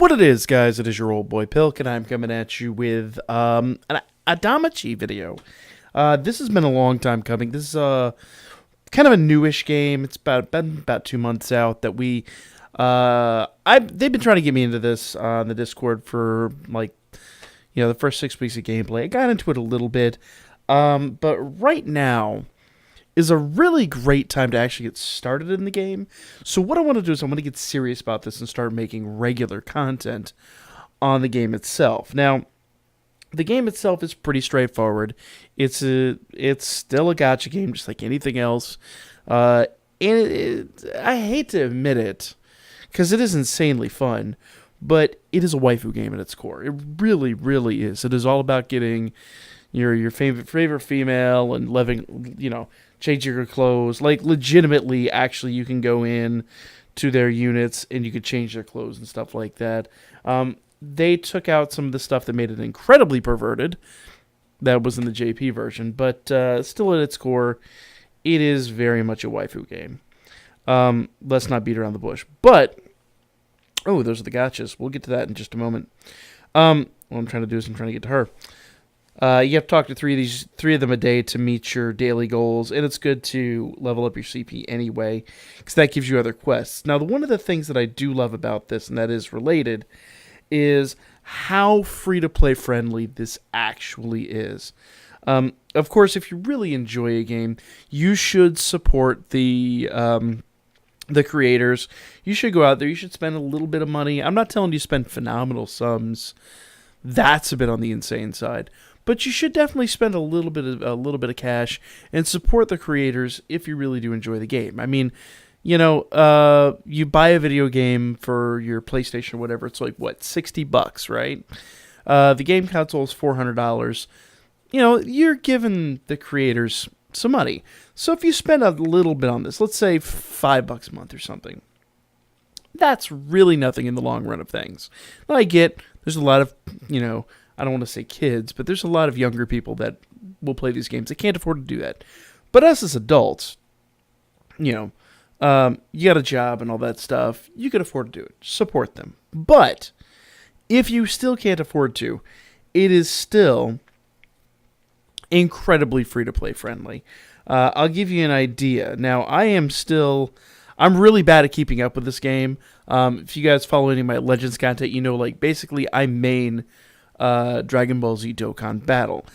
What it is, guys, it is your old boy Pilk, and I'm coming at you with a Machi video. This has been a long time coming. This is kind of a newish game. It's been about 2 months out that they've been trying to get me into this on the Discord for the first 6 weeks of gameplay. I got into it a little bit, but right now is a really great time to actually get started in the game. So what I want to do is I want to get serious about this and start making regular content on the game itself. Now, the game itself is pretty straightforward. It's still a gacha game, just like anything else. I hate to admit it, because it is insanely fun, but it is a waifu game at its core. It really, really is. It is all about getting your favorite female and living, changing your clothes. Like, legitimately, actually, you can go in to their units and you could change their clothes and stuff like that. They took out some of the stuff that made it incredibly perverted. That was in the JP version, but still at its core, it is very much a waifu game. Let's not beat around the bush. But, those are the gotchas. We'll get to that in just a moment. What I'm trying to do is I'm trying to get to her. You have to talk to three of them a day to meet your daily goals, and it's good to level up your CP anyway, because that gives you other quests. Now, one of the things that I do love about this, and that is related, is how free-to-play friendly this actually is. Of course, if you really enjoy a game, you should support the creators. You should go out there. You should spend a little bit of money. I'm not telling you to spend phenomenal sums. That's a bit on the insane side. But you should definitely spend a little bit of cash and support the creators if you really do enjoy the game. I mean, you buy a video game for your PlayStation or whatever, it's like, what, $60, right? The game console is $400. You're giving the creators some money. So if you spend a little bit on this, let's say $5 a month or something, that's really nothing in the long run of things. Now, I get there's a lot of, I don't want to say kids, but there's a lot of younger people that will play these games. They can't afford to do that. But us as adults, you got a job and all that stuff. You can afford to do it. Support them. But if you still can't afford to, it is still incredibly free-to-play friendly. I'll give you an idea. Now, I'm really bad at keeping up with this game. If you guys follow any of my Legends content, basically I main Dragon Ball Z Dokkan Battle.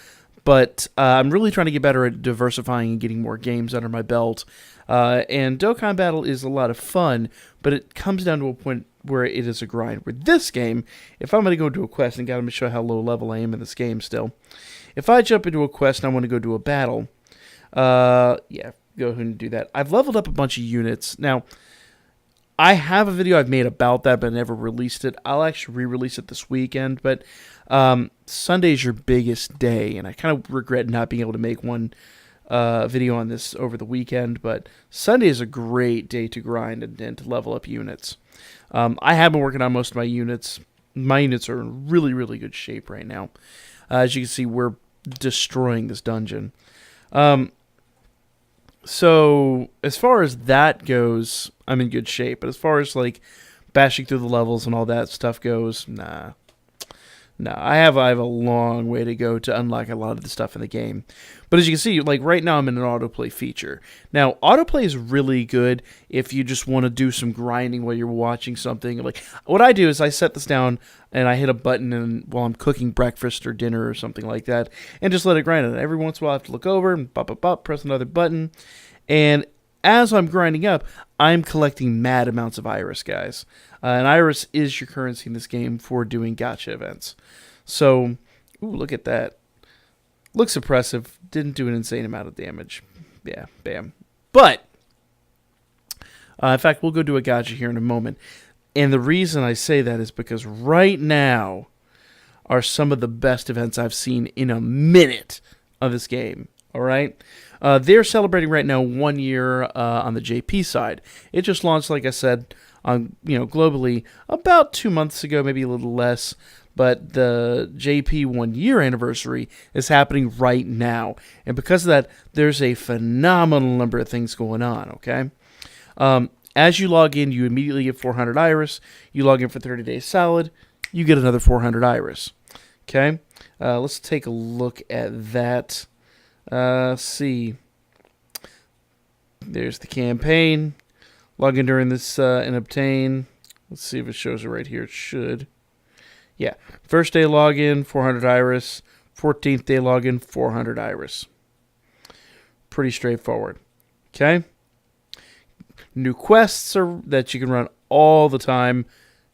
But I'm really trying to get better at diversifying and getting more games under my belt. And Dokkan Battle is a lot of fun, but it comes down to a point where it is a grind. With this game, if I'm going to go do a quest, and I'm going to show how low level I am in this game still. If I jump into a quest and I want to go do a battle, go ahead and do that. I've leveled up a bunch of units. Now, I have a video I've made about that, but I never released it. I'll actually re-release it this weekend, but Sunday's your biggest day, and I kind of regret not being able to make one video on this over the weekend, but Sunday is a great day to grind and to level up units. I have been working on most of my units. My units are in really, really good shape right now. As you can see, we're destroying this dungeon. So, as far as that goes, I'm in good shape. But as far as, bashing through the levels and all that stuff goes, nah. I have a long way to go to unlock a lot of the stuff in the game. But as you can see, right now I'm in an autoplay feature. Now, autoplay is really good if you just want to do some grinding while you're watching something. What I do is I set this down and I hit a button while I'm cooking breakfast or dinner or something like that, and just let it grind. And every once in a while I have to look over and press another button. And as I'm grinding up, I'm collecting mad amounts of iris, guys. And iris is your currency in this game for doing gacha events. So, look at that. Looks impressive. Didn't do an insane amount of damage. Yeah, bam. But, in fact, we'll go do a gacha here in a moment. And the reason I say that is because right now are some of the best events I've seen in a minute of this game. All right? They're celebrating right now 1 year on the JP side. It just launched, like I said, globally about 2 months ago, maybe a little less. But the JP 1 year anniversary is happening right now. And because of that, there's a phenomenal number of things going on, okay? As you log in, you immediately get 400 iris. You log in for 30 days solid, you get another 400 iris. Okay, let's take a look at that. See, there's the campaign. Log in during this and obtain. Let's see if it shows it right here. It should. Yeah, first day login, 400 iris. 14th day login, 400 iris. Pretty straightforward. Okay. New quests are that you can run all the time.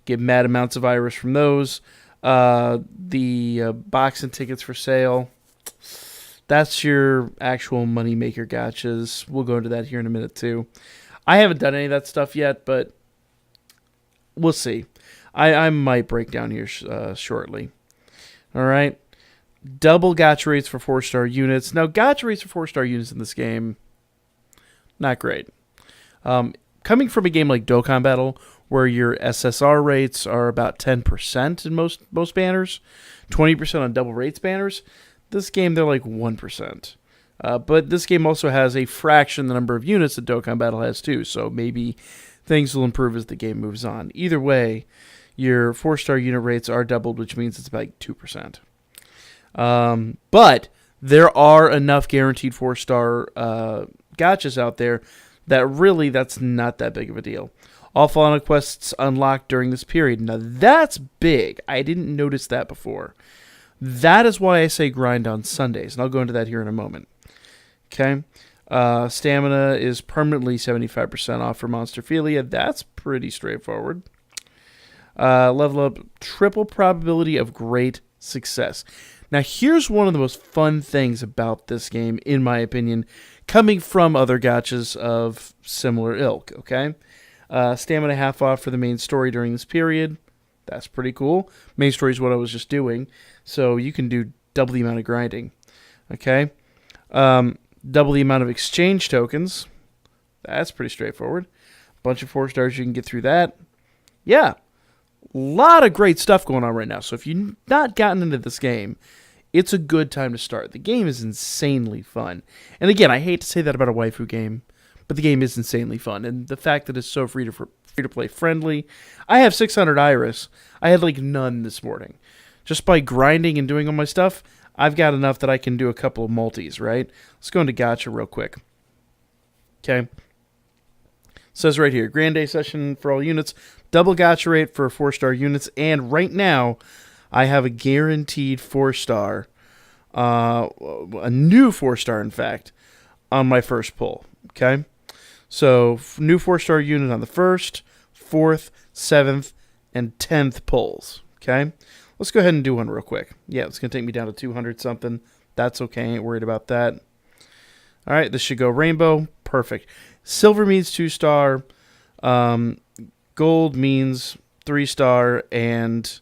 Get mad amounts of iris from those. The box and tickets for sale. That's your actual moneymaker gotchas. We'll go into that here in a minute too. I haven't done any of that stuff yet, but we'll see. I might break down here shortly. All right. Double gotcha rates for 4-star units. Now, gotcha rates for 4-star units in this game, not great. Coming from a game like Dokkan Battle, where your SSR rates are about 10% in most banners, 20% on double rates banners, this game they're like 1%. But this game also has a fraction the number of units that Dokkan Battle has too, so maybe things will improve as the game moves on. Either way, your 4-star unit rates are doubled, which means it's about 2%. But there are enough guaranteed 4-star gotchas out there that really that's not that big of a deal. All Fallen quests unlocked during this period. Now that's big. I didn't notice that before. That is why I say grind on Sundays, and I'll go into that here in a moment. Okay. Stamina is permanently 75% off for Monsterphilia. That's pretty straightforward. Level up, triple probability of great success. Now, here's one of the most fun things about this game, in my opinion, coming from other gotchas of similar ilk, okay? Stamina half off for the main story during this period. That's pretty cool. Main story is what I was just doing, so you can do double the amount of grinding, okay? Double the amount of exchange tokens. That's pretty straightforward. Bunch of 4-stars, you can get through that. Yeah, a lot of great stuff going on right now. So if you've not gotten into this game, it's a good time to start. The game is insanely fun. And again, I hate to say that about a waifu game, but the game is insanely fun. And the fact that it's so free to play friendly. I have 600 iris. I had like none this morning. Just by grinding and doing all my stuff, I've got enough that I can do a couple of multis, right? Let's go into gotcha real quick. Okay. Says right here, Grand Day session for all units, double gotcha rate for 4-star units, and right now I have a guaranteed 4-star, a new 4-star in fact, on my first pull. Okay, so new 4-star unit on the 1st, 4th, 7th, and 10th pulls. Okay, let's go ahead and do one real quick. Yeah, it's gonna take me down to 200 something. That's okay, ain't worried about that. All right, this should go rainbow. Perfect. Silver means 2-star. Gold means 3-star, and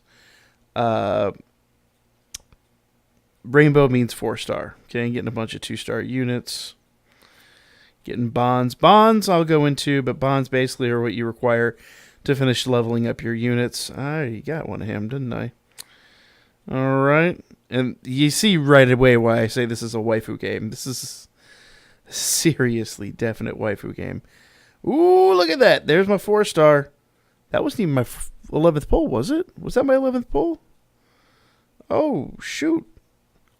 rainbow means 4-star. Okay, getting a bunch of 2-star units. Getting bonds. Bonds I'll go into, but bonds basically are what you require to finish leveling up your units. I already got one of him, didn't I? All right. And you see right away why I say this is a waifu game. This is a seriously definite waifu game. Ooh, look at that. There's my 4-star. That wasn't even my 11th pull, was it? Was that my 11th pull? Oh, shoot.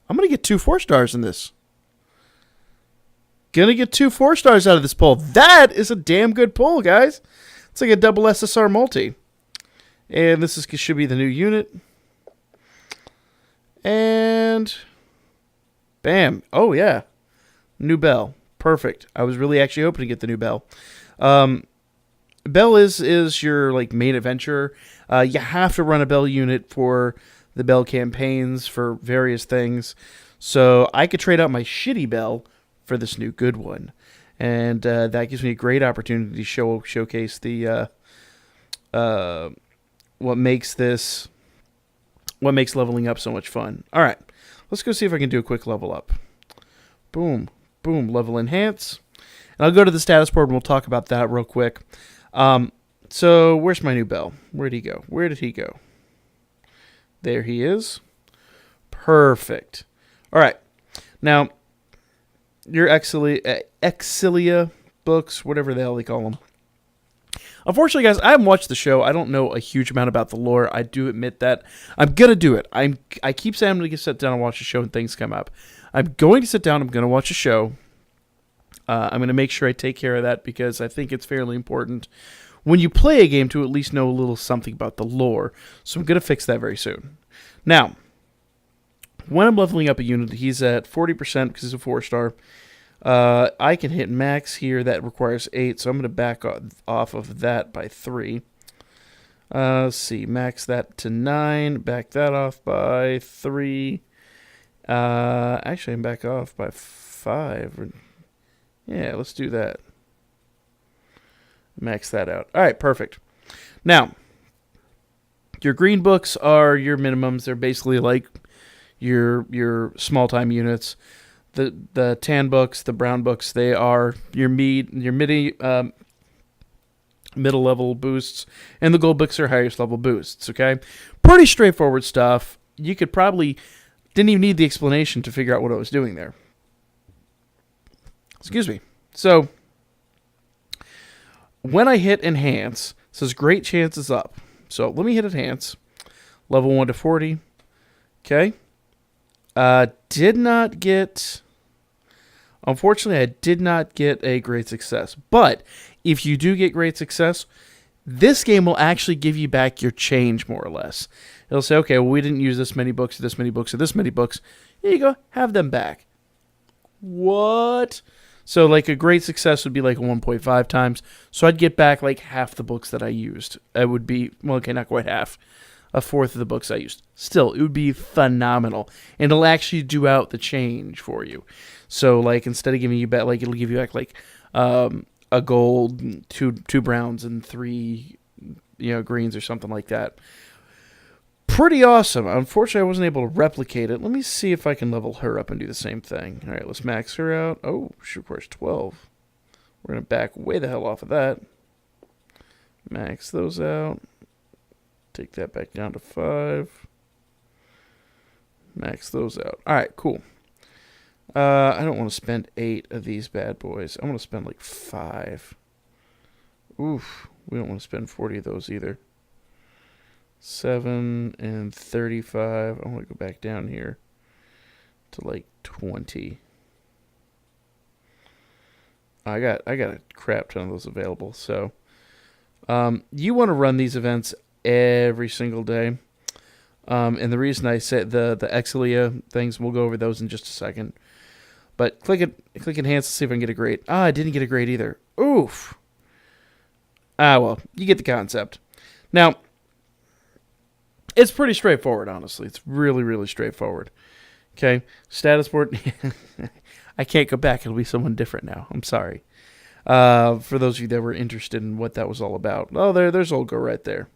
I'm going to get 2 4-stars in this. Gonna get 2 4-stars out of this pull. That is a damn good pull, guys. It's like a double SSR multi. And this should be the new unit. And bam. Oh, yeah. New bell. Perfect. I was really actually hoping to get the new bell. Bell is your like main adventure. You have to run a bell unit for the bell campaigns for various things. So I could trade out my shitty bell for this new good one. And that gives me a great opportunity to showcase the what makes leveling up so much fun. All right, let's go see if I can do a quick level up. Boom, boom, level enhance. And I'll go to the status board and we'll talk about that real quick. So where's my new bell? Where'd he go? Where did he go? There he is. Perfect. All right. Now, your Exilia books, whatever the hell they call them, Unfortunately, guys, I haven't watched the show. I don't know a huge amount about the lore. I do admit that. I'm going to do it. I keep saying I'm going to sit down and watch a show and things come up. I'm going to sit down. I'm going to watch a show. I'm going to make sure I take care of that because I think it's fairly important when you play a game to at least know a little something about the lore. So I'm going to fix that very soon. Now, when I'm leveling up a unit, he's at 40% because he's a 4-star. I can hit max here. That requires 8, so I'm going to back off of that by 3. Let's see, max that to 9, back that off by 3. Actually, I'm back off by 5. Yeah, let's do that. Max that out. All right, perfect. Now, your green books are your minimums. They're basically like your small-time units. The tan books, the brown books, they are your middle level boosts, and the gold books are highest level boosts, okay? Pretty straightforward stuff. You could probably didn't even need the explanation to figure out what I was doing there. Excuse me. So, when I hit enhance, it says great chances up. So, let me hit enhance. Level 1 to 40. Okay. Unfortunately, I did not get a great success. But if you do get great success, this game will actually give you back your change, more or less. It'll say, okay, well, we didn't use this many books, or this many books, or this many books. Here you go, have them back. What? So, like, a great success would be like a 1.5 times. So I'd get back like half the books that I used. It would be, well, okay, not quite half. A fourth of the books I used. Still, it would be phenomenal. And it'll actually do out the change for you. So, like, instead of giving you back, like, it'll give you back, like, a gold, two browns, and 3, greens or something like that. Pretty awesome. Unfortunately, I wasn't able to replicate it. Let me see if I can level her up and do the same thing. All right, let's max her out. Oh, she requires 12. We're going to back way the hell off of that. Max those out. Take that back down to 5. Max those out. All right, cool. I don't want to spend 8 of these bad boys. I want to spend like 5. Oof. We don't want to spend 40 of those either. 7 and 35. I want to go back down here to like 20. I got a crap ton of those available. So you want to run these events every single day. And the reason I said the Exilia things, we'll go over those in just a second. But click enhance to see if I can get a grade. I didn't get a grade either. Oof. Well, you get the concept. Now, it's pretty straightforward, honestly. It's really, really straightforward. Okay, status board. I can't go back. It'll be someone different now. I'm sorry. For those of you that were interested in what that was all about. Oh, there's Olga right there.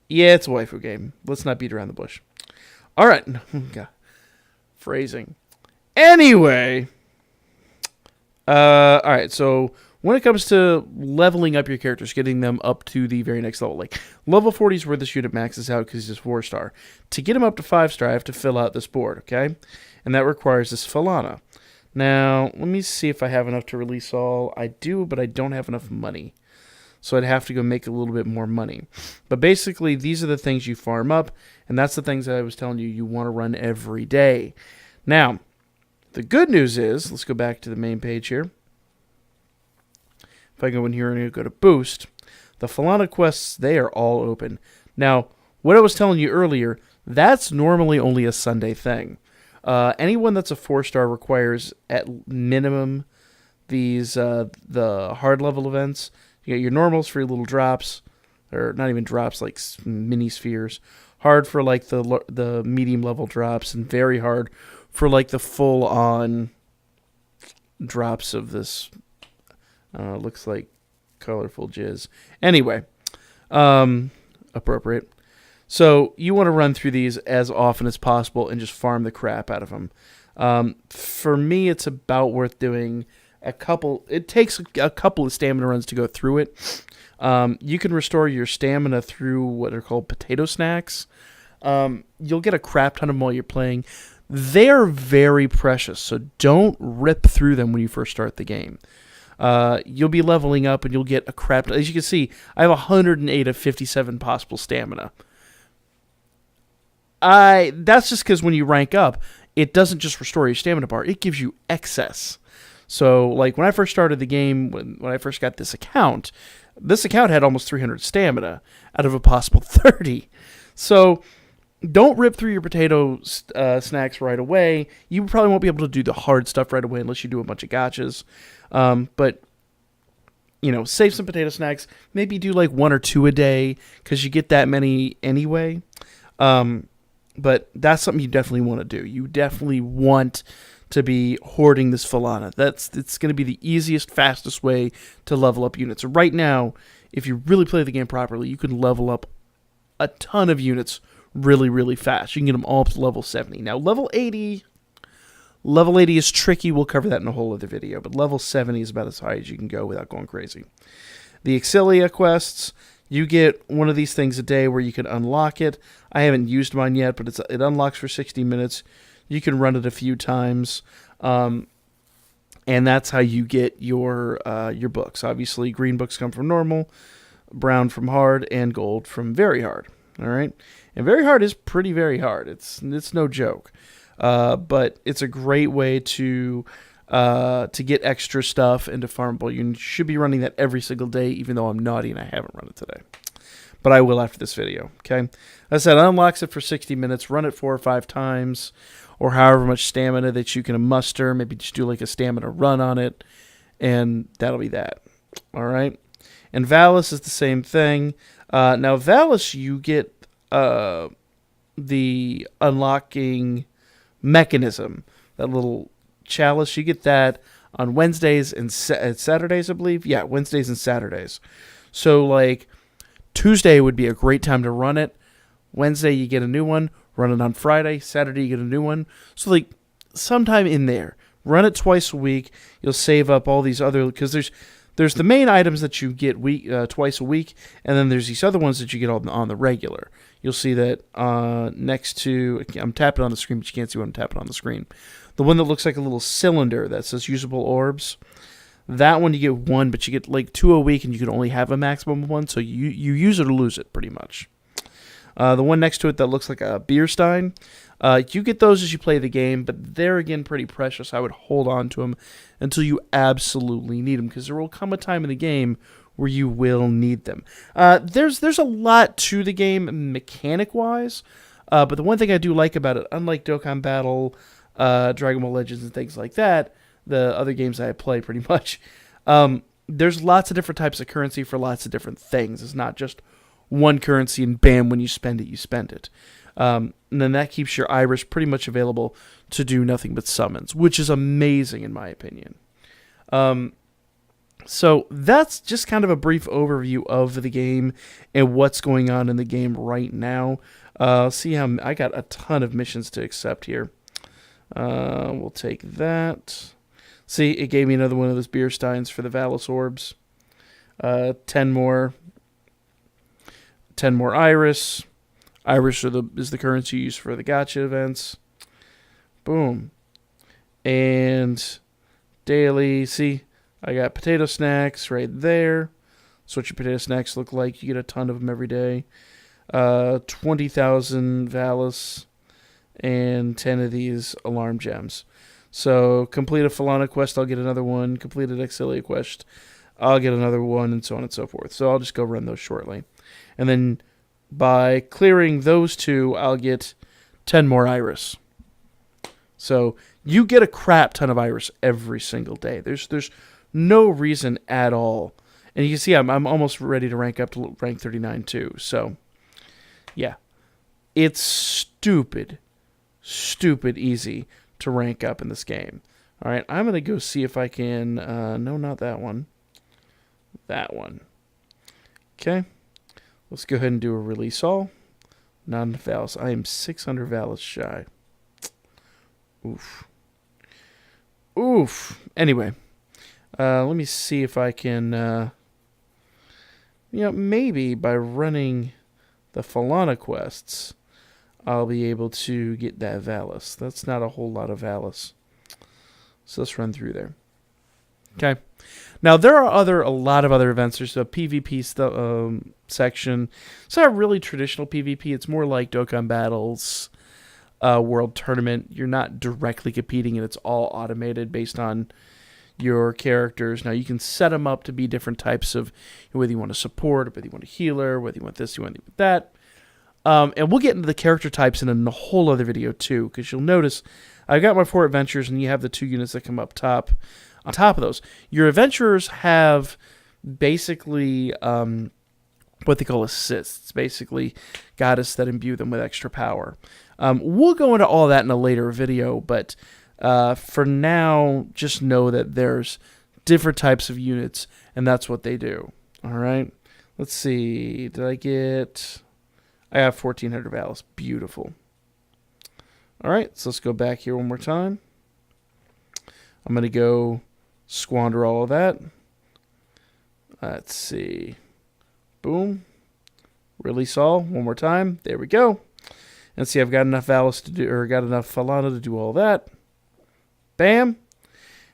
Yeah, it's a waifu game. Let's not beat around the bush. All right. Phrasing. Anyway. All right, so when it comes to leveling up your characters, getting them up to the very next level, like level 40 is where this unit maxes out because he's 4-star. To get him up to 5-star, I have to fill out this board, okay? And that requires this Falana. Now, let me see if I have enough to release all. I do, but I don't have enough money. So I'd have to go make a little bit more money. But basically, these are the things you farm up, and that's the things that I was telling you want to run every day. Now, the good news is, let's go back to the main page here. If I go in here and go to Boost, the Falana quests, they are all open. Now, what I was telling you earlier, that's normally only a Sunday thing. Anyone that's a 4-star requires at minimum these the hard level events. You got your normals for your little drops, or not even drops, like mini spheres. Hard for like the medium level drops, and very hard for like the full on drops of this. Looks like colorful jizz. Anyway, appropriate. So you want to run through these as often as possible and just farm the crap out of them. For me, it's about worth doing a couple. It takes a couple of stamina runs to go through it. You can restore your stamina through what are called potato snacks. You'll get a crap ton of them while you're playing. They are very precious, so don't rip through them when you first start the game. you'll be leveling up and you'll get a crap. As you can see, I have 108 of 57 possible stamina. That's just because when you rank up, it doesn't just restore your stamina bar, it gives you excess. So, like, when I first started the game, when I first got this account had almost 300 stamina out of a possible 30. So, don't rip through your potato snacks right away. You probably won't be able to do the hard stuff right away unless you do a bunch of gotchas. But, save some potato snacks. Maybe do like 1 or 2 a day because you get that many anyway. But that's something you definitely want to do. You definitely want to be hoarding this Falana. It's going to be the easiest, fastest way to level up units. Right now, if you really play the game properly, you can level up a ton of units really, really fast. You can get them all up to level 70. Now, level 80 is tricky. We'll cover that in a whole other video. But level 70 is about as high as you can go without going crazy. The Exilia quests, you get one of these things a day where you can unlock it. I haven't used mine yet, but it unlocks for 60 minutes. You can run it a few times, and that's how you get your books. Obviously, green books come from normal, brown from hard, and gold from very hard. All right, and very hard is pretty very hard. It's no joke, but it's a great way to get extra stuff and to farmable. You should be running that every single day, even though I'm naughty and I haven't run it today. But I will after this video, okay? As I said, unlocks it for 60 minutes. Run it 4 or 5 times, or however much stamina that you can muster. Maybe just do like a stamina run on it, and that'll be that. All right? And Valis is the same thing. Now, Valis, you get the unlocking mechanism, that little chalice. You get that on Wednesdays and Saturdays, I believe. Yeah, Wednesdays and Saturdays. So, like, Tuesday would be a great time to run it. Wednesday, you get a new one. Run it on Friday. Saturday, you get a new one. So, like, sometime in there. Run it twice a week. You'll save up all these other... Because there's the main items that you get twice a week, and then there's these other ones that you get on the regular. You'll see that next to... I'm tapping on the screen, but you can't see what I'm tapping on the screen. The one that looks like a little cylinder that says usable orbs. That one you get 1, but you get like 2 a week, and you can only have a maximum of 1, so you use it or lose it, pretty much. The one next to it that looks like a beer stein, you get those as you play the game, but they're, again, pretty precious. I would hold on to them until you absolutely need them, because there will come a time in the game where you will need them. There's a lot to the game mechanic-wise, but the one thing I do like about it, unlike Dokkan Battle, Dragon Ball Legends, and things like that, the other games I play pretty much, there's lots of different types of currency for lots of different things. It's not just one currency and bam, when you spend it, you spend it. And then that keeps your Iris pretty much available to do nothing but summons, which is amazing in my opinion. So that's just kind of a brief overview of the game and what's going on in the game right now. See how I got a ton of missions to accept here. We'll take that. See, it gave me another one of those beer steins for the Valis orbs. 10 more Iris. Iris is the currency used for the gacha events. Boom. And daily, see, I got potato snacks right there. That's what your potato snacks look like. You get a ton of them every day. 20,000 Valis and 10 of these alarm gems. So complete a Falana quest, I'll get another one. Complete an Exilia quest, I'll get another one, and so on and so forth. So I'll just go run those shortly. And then by clearing those 2, I'll get 10 more Iris. So you get a crap ton of Iris every single day. There's no reason at all. And you can see I'm almost ready to rank up to rank 39 too. So yeah, it's stupid easy to rank up in this game. All right, I'm going to go see if I can... no, not that one. That one. Okay. Let's go ahead and do a release all. Not enough Valis. I am 600 Valis shy. Oof. Anyway. Let me see if I can... maybe by running the Falana quests, I'll be able to get that Valis. That's not a whole lot of Valis. So let's run through there. Okay. Now there are a lot of other events. There's a PvP section. It's not really traditional PvP. It's more like Dokkan Battles, World Tournament. You're not directly competing, and it's all automated based on your characters. Now you can set them up to be different types of, whether you want to support, whether you want a healer, whether you want this, you want that. And we'll get into the character types in a whole other video too, because you'll notice I've got my 4 adventurers, and you have the 2 units that come up top. On top of those, your adventurers have basically what they call assists, basically goddess that imbue them with extra power. We'll go into all that in a later video, but for now, just know that there's different types of units, and that's what they do. All right, let's see. Did I get? I have 1,400 Valis. Beautiful. All right, so let's go back here one more time. I'm going to go squander all of that. Let's see. Boom. Release all one more time. There we go. And see, I've got enough Valis to do, or got enough Falana to do all that. Bam.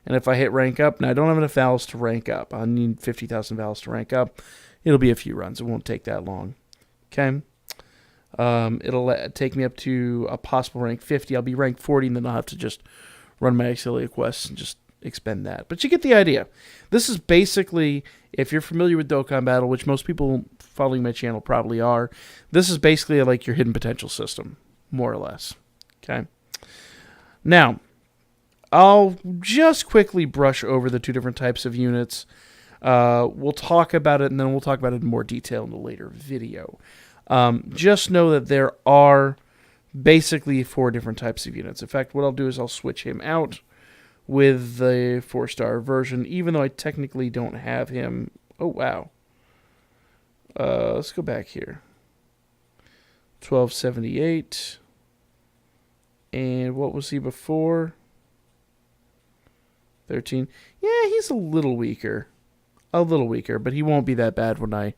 And if I hit rank up, now I don't have enough Valis to rank up. I need 50,000 Valis to rank up. It'll be a few runs. It won't take that long. Okay. It'll take me up to a possible rank 50. I'll be rank 40, and then I'll have to just run my Auxilia quests and just expend that. But you get the idea. This is basically, if you're familiar with Dokkan Battle, which most people following my channel probably are, this is basically like your hidden potential system, more or less. Okay. Now, I'll just quickly brush over the 2 different types of units. We'll talk about it, and then we'll talk about it in more detail in a later video. Just know that there are basically 4 different types of units. In fact, what I'll do is I'll switch him out with the 4-star version, even though I technically don't have him. Oh, wow. Let's go back here. 1278. And what was he before? 13. Yeah, he's a little weaker. But he won't be that bad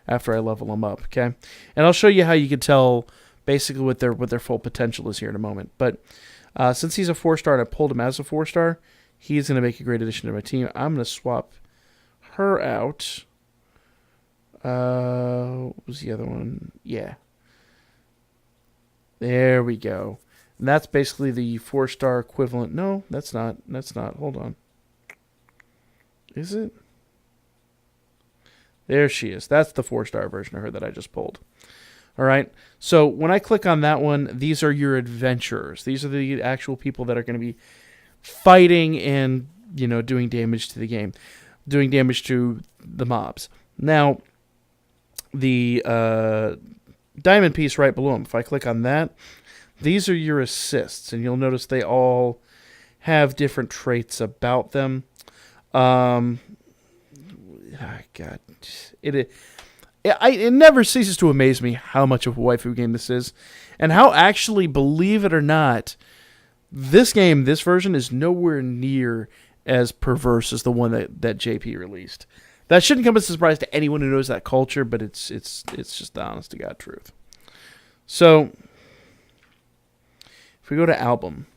after I level him up, okay? And I'll show you how you can tell basically what their full potential is here in a moment. But since he's a 4-star and I pulled him as a 4-star, he's going to make a great addition to my team. I'm going to swap her out. What was the other one? Yeah. There we go. And that's basically the 4-star equivalent. No, that's not. Hold on. Is it? There she is. That's the 4-star version of her that I just pulled. All right. So when I click on that one, these are your adventurers. These are the actual people that are going to be fighting and, doing damage to the game, doing damage to the mobs. Now, the diamond piece right below them, if I click on that, these are your assists, and you'll notice they all have different traits about them. God, it never ceases to amaze me how much of a waifu game this is, and how actually, believe it or not, this version is nowhere near as perverse as the one that JP released. That shouldn't come as a surprise to anyone who knows that culture, but it's just the honest to God truth. So, if we go to album,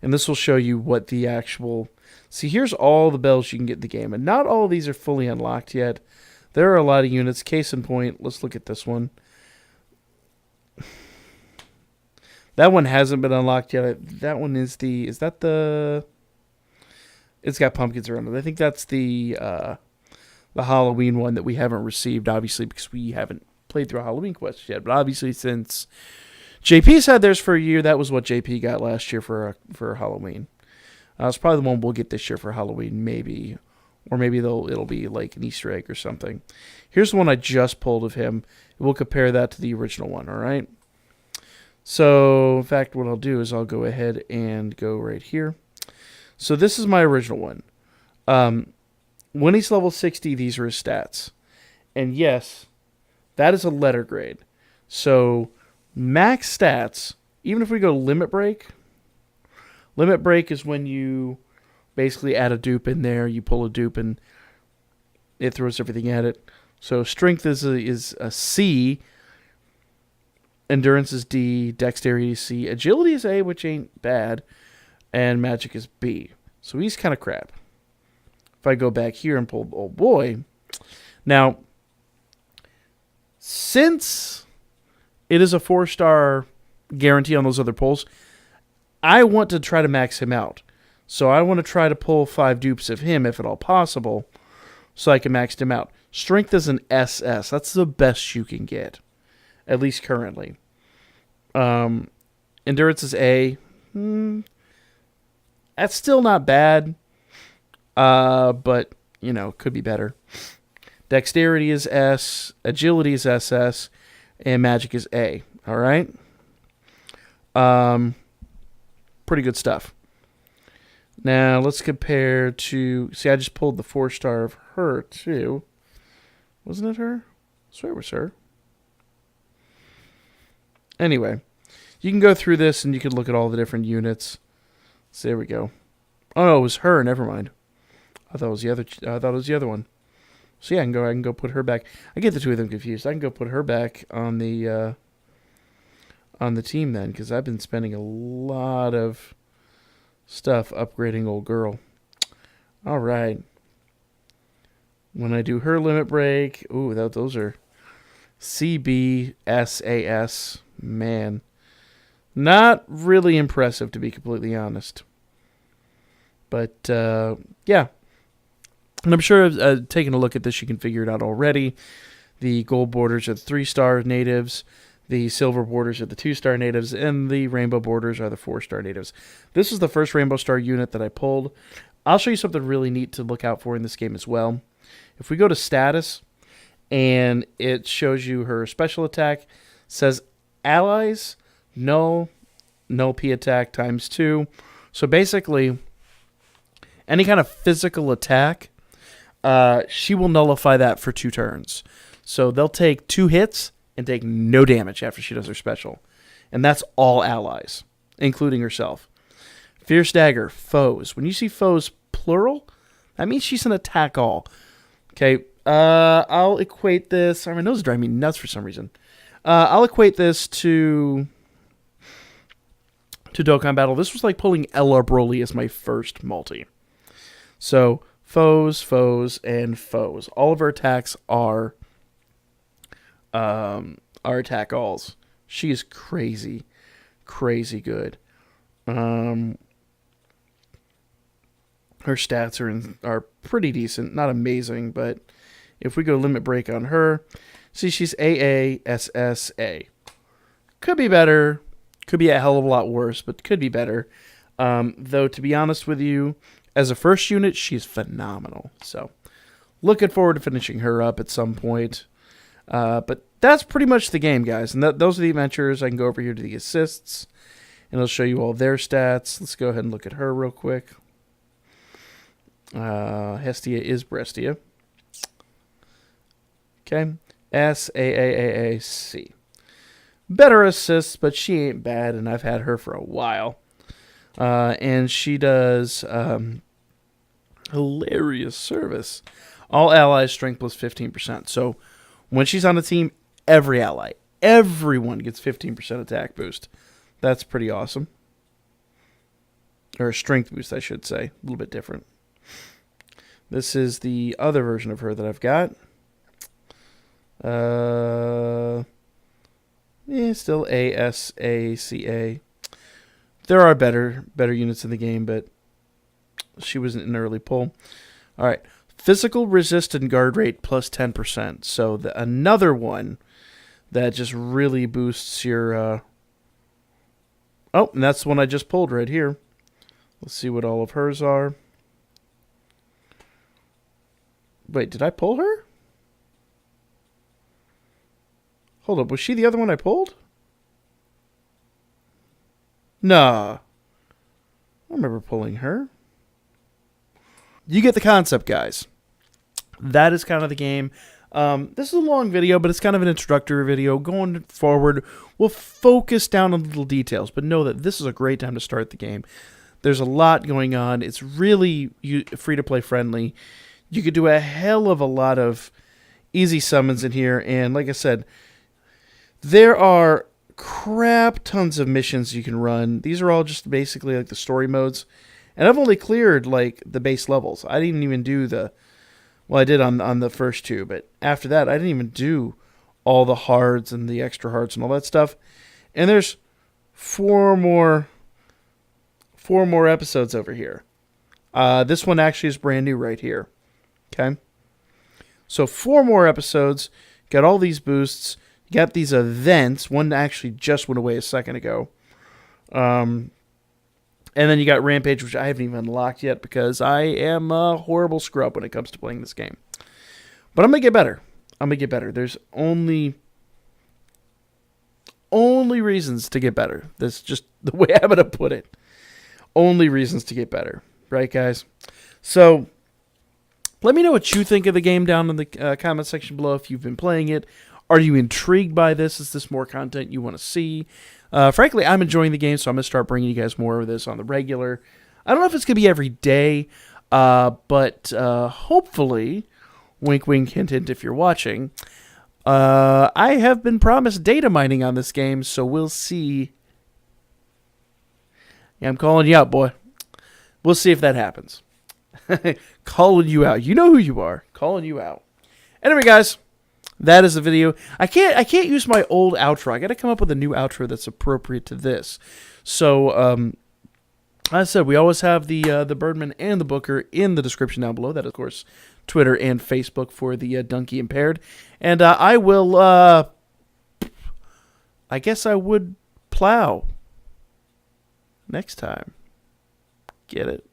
and this will show you what the actual... See, here's all the bells you can get in the game, and not all of these are fully unlocked yet. There are a lot of units. Case in point, let's look at this one. That one hasn't been unlocked yet. That one is the... Is that the... It's got pumpkins around it. I think that's the Halloween one that we haven't received, obviously, because we haven't played through a Halloween quest yet. But obviously, since JP's had theirs for a year, that was what JP got last year for Halloween. It's probably the one we'll get this year for Halloween, maybe. Or maybe it'll be like an Easter egg or something. Here's the one I just pulled of him. We'll compare that to the original one, all right? So, in fact, what I'll do is I'll go ahead and go right here. So this is my original one. When he's level 60, these are his stats. And yes, that is a letter grade. So max stats, even if we go limit break is when you basically add a dupe in there. You pull a dupe and it throws everything at it. So strength is a C. Endurance is D. Dexterity is C. Agility is A, which ain't bad. And magic is B. So he's kind of crap. if I go back here and pull Old Boy. Now, since it is a 4-star guarantee on those other pulls, I want to try to max him out. So I want to try to pull 5 dupes of him, if at all possible, so I can max him out. Strength is an SS. That's the best you can get, at least currently. Endurance is A. That's still not bad, but, you know, could be better. Dexterity is S. Agility is SS. And magic is A. All right? Pretty good stuff. Now, let's compare to... See, I just pulled the 4-star of her, too. Wasn't it her? I swear it was her. Anyway, you can go through this and you can look at all the different units. So there we go. Oh, no, it was her. Never mind. I thought it was the other. I thought it was the other one. So yeah, I can go put her back. I get the two of them confused. I can go put her back on the team then, because I've been spending a lot of stuff upgrading old girl. All right. When I do her limit break, ooh, those are CBSAS. Man, not really impressive, to be completely honest. But yeah. And I'm sure taking a look at this, you can figure it out already. The gold borders are the 3-star natives. The silver borders are the 2-star natives. And the rainbow borders are the 4-star natives. This is the first rainbow star unit that I pulled. I'll show you something really neat to look out for in this game as well. If we go to status, and it shows you her special attack, says allies, null P attack ×2. So basically, any kind of physical attack, she will nullify that for 2 turns. So they'll take 2 hits and take no damage after she does her special. And that's all allies, including herself. Fierce Dagger, foes. When you see foes plural, that means she's an attack all. Okay, I'll equate this. My nose is driving me nuts for some reason. I'll equate this to Dokkan Battle. This was like pulling Ella Broly as my first multi. So foes, and foes. All of her attacks are attack alls. She is crazy good. Her stats are pretty decent, not amazing, but if we go limit break on her, see, she's AASSA. Could be better. Could be a hell of a lot worse, but could be better. Though, to be honest with you, as a first unit, she's phenomenal. So, looking forward to finishing her up at some point. But that's pretty much the game, guys. And those are the adventures. I can go over here to the assists, and it'll show you all their stats. Let's go ahead and look at her real quick. Hestia is Brestia. Okay. SAAAC. Better assists, but she ain't bad, and I've had her for a while. And she does hilarious service. All allies strength plus 15%. So when she's on a team, everyone gets 15% attack boost. That's pretty awesome. Or strength boost, I should say. A little bit different. This is the other version of her that I've got. Still ASACA. There are better units in the game, but she wasn't an early pull. All right. Physical resist and guard rate plus 10%. So another one that just really boosts your... Oh, and that's the one I just pulled right here. Let's see what all of hers are. Wait, did I pull her? Hold up, was she the other one I pulled? Nah. I remember pulling her. You get the concept, guys. That is kind of the game. This is a long video, but it's kind of an introductory video. Going forward, we'll focus down on little details, but know that this is a great time to start the game. There's a lot going on. It's really free-to-play friendly. You could do a hell of a lot of easy summons in here, and like I said, there are crap tons of missions you can run. These are all just basically like the story modes, And I've only cleared, like, the base levels. I didn't even do the... Well, I did on the first two, but after that, I didn't even do all the hards and the extra hards and all that stuff. And there's four more episodes over here. This one actually is brand new right here. Okay? So 4 more episodes. Got all these boosts. Got these events. One actually just went away a second ago. And then you got Rampage, which I haven't even unlocked yet because I am a horrible scrub when it comes to playing this game. But I'm going to get better. There's only reasons to get better. That's just the way I'm going to put it. Only reasons to get better. Right, guys? So, let me know what you think of the game down in the comment section below if you've been playing it. Are you intrigued by this? Is this more content you want to see? Frankly, I'm enjoying the game, so I'm going to start bringing you guys more of this on the regular. I don't know if it's going to be every day, but hopefully, wink, wink, hint, hint if you're watching, I have been promised data mining on this game, so we'll see. Yeah, I'm calling you out, boy. We'll see if that happens. Calling you out. You know who you are. Calling you out. Anyway, guys, that is the video. I can't use my old outro. I got to come up with a new outro that's appropriate to this. So, as I said, we always have the Birdman and the Booker in the description down below. That is, of course, Twitter and Facebook for the Donkey Impaired. And I will, I guess I would plow next time. Get it?